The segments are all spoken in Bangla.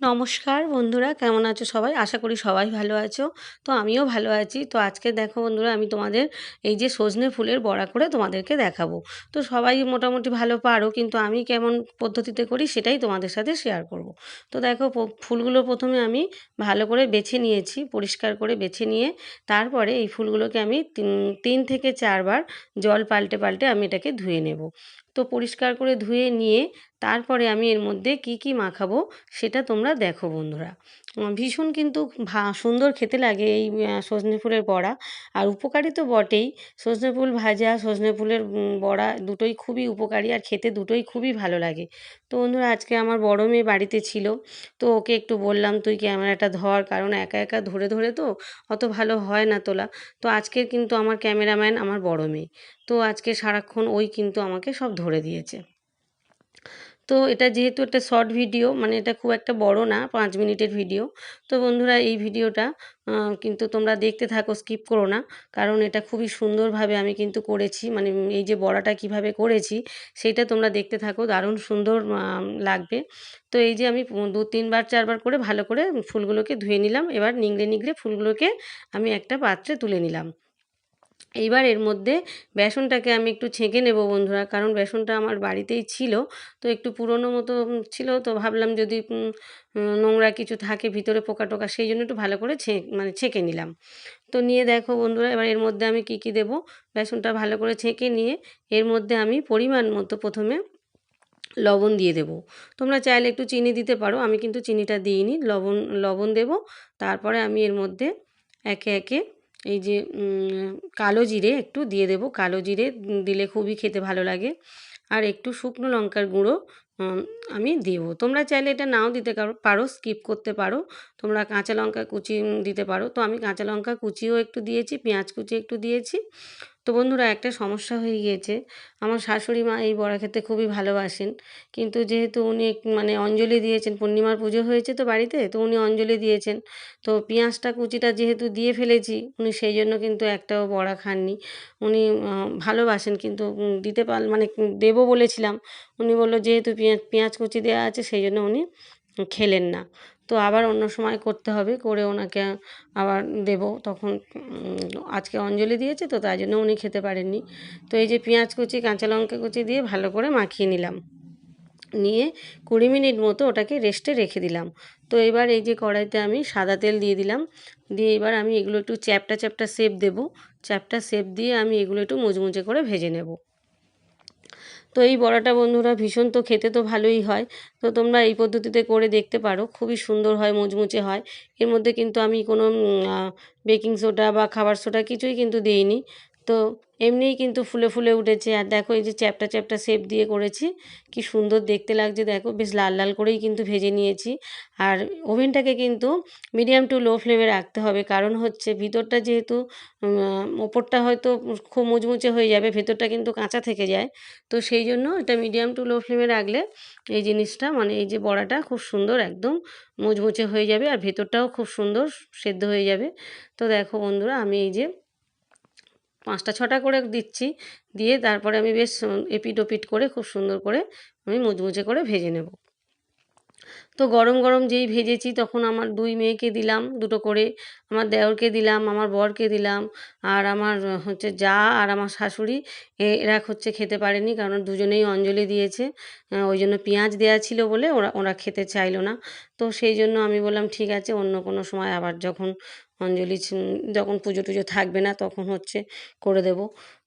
নমস্কার বন্ধুরা, কেমন আছো সবাই? আশা করি সবাই ভালো আছো। তো আমিও ভালো আছি। তো আজকে দেখো বন্ধুরা, আমি তোমাদের এই যে সজনে ফুলের বড়া করে তোমাদেরকে দেখাবো। তো সবাই মোটামুটি ভালো পারো, কিন্তু আমি কেমন পদ্ধতিতে করি সেটাই তোমাদের সাথে শেয়ার করব। তো দেখো, ফুলগুলো প্রথমে আমি ভালো করে বেছে নিয়েছি, পরিষ্কার করে বেছে নিয়ে তারপরে এই ফুলগুলোকে আমি 3 থেকে 4 বার জল পাল্টে পাল্টে আমি এটাকে ধুয়ে নেব। তো পরিষ্কার করে ধুয়ে নিয়ে তারপরে আমি এর মধ্যে কি কি মাখাবো সেটা তোমরা দেখো বন্ধুরা। ভীষণ কিন্তু সুন্দর খেতে লাগে এই সজনে ফুলের বড়া। আর উপকারী তো বটেই। সজনে ফুল ভাজা, সজনে ফুলের বড়া দুটোই খুবই উপকারী, আর খেতে দুটোই খুবই ভালো লাগে। তো বন্ধুরা, আজকে আমার বড় মেয়ে বাড়িতে ছিল। তো ওকে একটু বললাম, তুই ক্যামেরাটা ধর, কারণ একা একা ধরে ধরে তো অত ভালো হয় না তোলা। তো আজকের কিন্তু আমার ক্যামেরাম্যান আমার বড় মেয়ে। তো আজকে সারাক্ষণ ওই কিন্তু আমাকে সব ধরে দিয়েছে। তো এটা যেহেতু একটা শর্ট ভিডিও, মানে এটা খুব একটা বড় না, 5 মিনিটের ভিডিও। তো বন্ধুরা, এই ভিডিওটা কিন্তু তোমরা দেখতে থাকো, স্কিপ করো না। কারণ এটা খুবই সুন্দরভাবে আমি কিন্তু করেছি, মানে এই যে বড়াটা কিভাবে করেছি সেইটা তোমরা দেখতে থাকো, দারুণ সুন্দর লাগবে। তো এই যে আমি 2 3 বার 4 বার করে ভালো করে ফুলগুলোকে ধুয়ে নিলাম। এবার নিংড়ে নিংড়ে ফুলগুলোকে আমি একটা পাত্রে তুলে নিলাম। এইবার এর মধ্যে বেসনটাকে আমি একটু ছেঁকে নেব বন্ধুরা, কারণ বেসনটা আমার বাড়িতেই ছিল। তো একটু পুরনো মতো ছিল, তো ভাবলাম যদি নোংরা কিছু থাকে ভিতরে, পোকা টোকা, সেই জন্য একটু ভালো করে মানে ছেঁকে নিলাম। তো নিয়ে দেখো বন্ধুরা, এবার এর মধ্যে আমি কি কি দেব। বেসনটা ভালো করে ছেঁকে নিয়ে এর মধ্যে আমি পরিমাণ মতো প্রথমে লবণ দিয়ে দেব। তোমরা চাইলে একটু চিনি দিতে পারো, আমি কিন্তু চিনিটা দিইনি, লবণ লবণ দেব। তারপরে আমি এর মধ্যে একে একে এই যে কালো জিরে একটু দিয়ে দেব। কালো জিরে দিলে খুবই খেতে ভালো লাগে। আর একটু শুকনো লঙ্কার গুঁড়ো আমি দেব। তোমরা চাইলে এটা নাও দিতে পারো, স্কিপ করতে পারো। তোমরা কাঁচা লঙ্কা কুচি দিতে পারো। তো আমি কাঁচা লঙ্কা কুচিও একটু দিয়েছি, পেঁয়াজ কুচি একটু দিয়েছি। তো বন্ধুরা, একটা সমস্যা হয়ে গিয়েছে। আমার শাশুড়ি মা এই বড়া খেতে খুবই ভালোবাসেন, কিন্তু যেহেতু উনি মানে অঞ্জলি দিয়েছেন, পূর্ণিমার পুজো হয়েছে তো বাড়িতে, তো উনি অঞ্জলি দিয়েছেন। তো পেঁয়াজটা কুচিটা যেহেতু দিয়ে ফেলেছি, উনি সেই জন্য কিন্তু একটাও বড়া খাননি। উনি ভালোবাসেন, কিন্তু দিতে মানে দেবো বলেছিলাম। উনি বললো যেহেতু পেঁয়াজ কুচি দেওয়া আছে, সেই জন্য উনি খেলেন না। তো আবার অন্য সময় করতে হবে, করে ওনাকে আবার দেব তখন। আজকে অঞ্জলি দিয়েছে তো তাই জন্য উনি খেতে পারেননি। তো এই যে পেঁয়াজ কুচি, কাঁচা লঙ্কা কুচি দিয়ে ভালো করে মাখিয়ে নিলাম। নিয়ে 20 মিনিট মতো ওটাকে রেস্টে রেখে দিলাম। তো এবার এই যে কড়াইতে আমি সাদা তেল দিয়ে দিলাম। দিয়ে এবার আমি এগুলো একটু চ্যাপটা চ্যাপটা শেপ দেবো। চ্যাপটা শেপ দিয়ে আমি এগুলো একটু মুচমুচে করে ভেজে নেব। তো এই বড়াটা বন্ধুরা ভীষণ তো খেতে তো ভালোই হয়। তো তোমরা এই পদ্ধতিতে করে দেখতে পারো, খুবই সুন্দর হয়, মুচমুচে হয়। এর মধ্যে কিন্তু আমি কোনো বেকিং সোডা বা খাবার সোডা কিছুই কিন্তু দিইনি। তো এমনিই কিন্তু ফুলে ফুলে উঠেছে। আর দেখো, এই যে চ্যাপটা চ্যাপটা শেপ দিয়ে করেছি, কি সুন্দর দেখতে লাগছে দেখো, বেশ লাল লাল করেই কিন্তু ভেজে নিয়েছি। আর ওভেনটাকে কিন্তু মিডিয়াম টু লো ফ্লেমে রাখতে হবে, কারণ হচ্ছে ভিতরটা যেহেতু ওপরটা হয়তো খুব মুচমুচে হয়ে যাবে, ভেতরটা কিন্তু কাঁচা থেকে যায়। তো সেই জন্য এটা মিডিয়াম টু লো ফ্লেমে রাখলে এই জিনিসটা, মানে এই যে বড়াটা খুব সুন্দর একদম মুচমুচে হয়ে যাবে, আর ভেতরটাও খুব সুন্দর সেদ্ধ হয়ে যাবে। তো দেখো বন্ধুরা, আমি এই যে 5টা 6টা করে দিচ্ছি, দিয়ে তারপরে আমি বেশ এপিট ওপিট করে খুব সুন্দর করে আমি মুচমুচে করে ভেজে নেব। তো গরম গরম যেই ভেজেছি, তখন আমার 2 মেয়েকে দিলাম দুটো করে, আমার দেওরকে দিলাম, আমার বরকে দিলাম। আর আমার হচ্ছে জা আর আমার শাশুড়ি, এরা হচ্ছে খেতে পারেনি, কারণ দুজনেই অঞ্জলি দিয়েছে। ওই জন্য পেঁয়াজ দেওয়া ছিল বলে ওরা ওরা খেতে চাইলো না। তো সেই জন্য আমি বললাম ঠিক আছে, অন্য কোনো সময় আবার যখন যখন পুজো টুজো থাকবে না, তখন হচ্ছে করে দেব।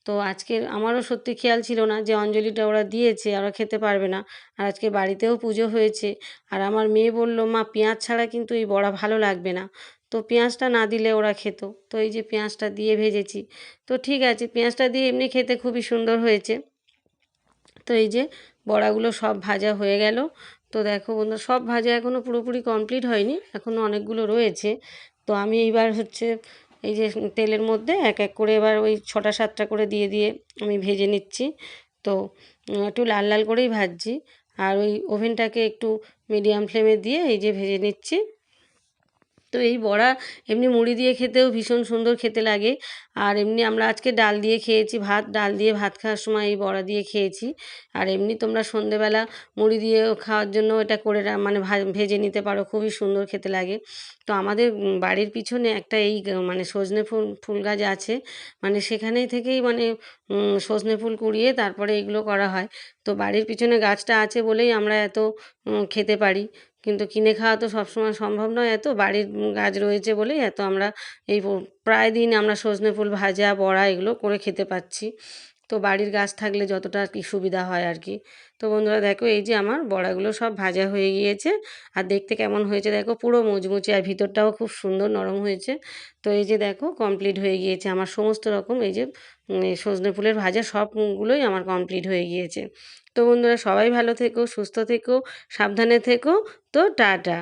তো আজকের আমারও সত্যি খেয়াল ছিল না যে অঞ্জলিটা ওরা দিয়েছে, ওরা খেতে পারবে না। আর আজকে বাড়িতেও পুজো হয়েছে। আর আমার মেয়ে বলল, মা পেঁয়াজ ছাড়া কিন্তু এই বড়া ভালো লাগবে না। তো পেঁয়াজটা না দিলে ওরা খেত। তো এই যে পেঁয়াজটা দিয়ে ভেজেছি। তো ঠিক আছে, পেঁয়াজটা দিয়ে এমনি খেতে খুবই সুন্দর হয়েছে। তো এই যে বড়াগুলো সব ভাজা হয়ে গেল। তো দেখো বন্ধু, সব ভাজা এখনও পুরোপুরি কমপ্লিট হয়নি, এখনও অনেকগুলো রয়েছে। তো আমি এইবার হচ্ছে এই যে তেলের মধ্যে এক এক করে এবার ওই 6টা 7টা করে দিয়ে দিয়ে আমি ভেজে নিচ্ছি। তো একটু লাল লাল করেই ভাজছি। আর ওই ওভেনটাকে একটু মিডিয়াম ফ্লেমে দিয়ে এই যে ভেজে নিচ্ছি। তো এই বড়া এমনি মুড়ি দিয়ে খেতেও ভীষণ সুন্দর খেতে লাগে। আর এমনি আমরা আজকে ডাল দিয়ে খেয়েছি, ডাল দিয়ে ভাত খাওয়ার সময় এই বড়া দিয়ে খেয়েছি। আর এমনি তোমরা সন্ধেবেলা মুড়ি দিয়েও খাওয়ার জন্য এটা করে মানে ভেজে নিতে পারো, খুবই সুন্দর খেতে লাগে। তো আমাদের বাড়ির পিছনে একটা এই মানে সজনে ফুল গাছ আছে, মানে সেখানেই থেকেই মানে সজনে ফুল কুড়িয়ে তারপরে এগুলো করা হয়। তো বাড়ির পিছনে গাছটা আছে বলেই আমরা এত খেতে পারি, কিন্তু কিনে খাওয়া তো সবসময় সম্ভব নয়, এত বাড়ির গাছ রয়েছে বলেই এত আমরা এই প্রায় দিন আমরা সজনে ফুল ভাজা বড়া এগুলো করে খেতে পাচ্ছি। তো বাড়ির গাছ থাকলে যতটা আর কি সুবিধা হয় আর কি। তো বন্ধুরা দেখো, এই যে আমার বড়াগুলো সব ভাজা হয়ে গিয়েছে, আর দেখতে কেমন হয়েছে দেখো, পুরো মুচমুচে, আর ভিতরটাও খুব সুন্দর নরম হয়েছে। তো এই যে দেখো কমপ্লিট হয়ে গিয়েছে আমার সমস্ত রকম এই যে সজনে ফুলের ভাজা সবগুলোই আমার কমপ্লিট হয়ে গিয়েছে। তো বন্ধুরা সবাই ভালো থেকো, সুস্থ থেকো, সাবধানে থেকো। তো টাটা।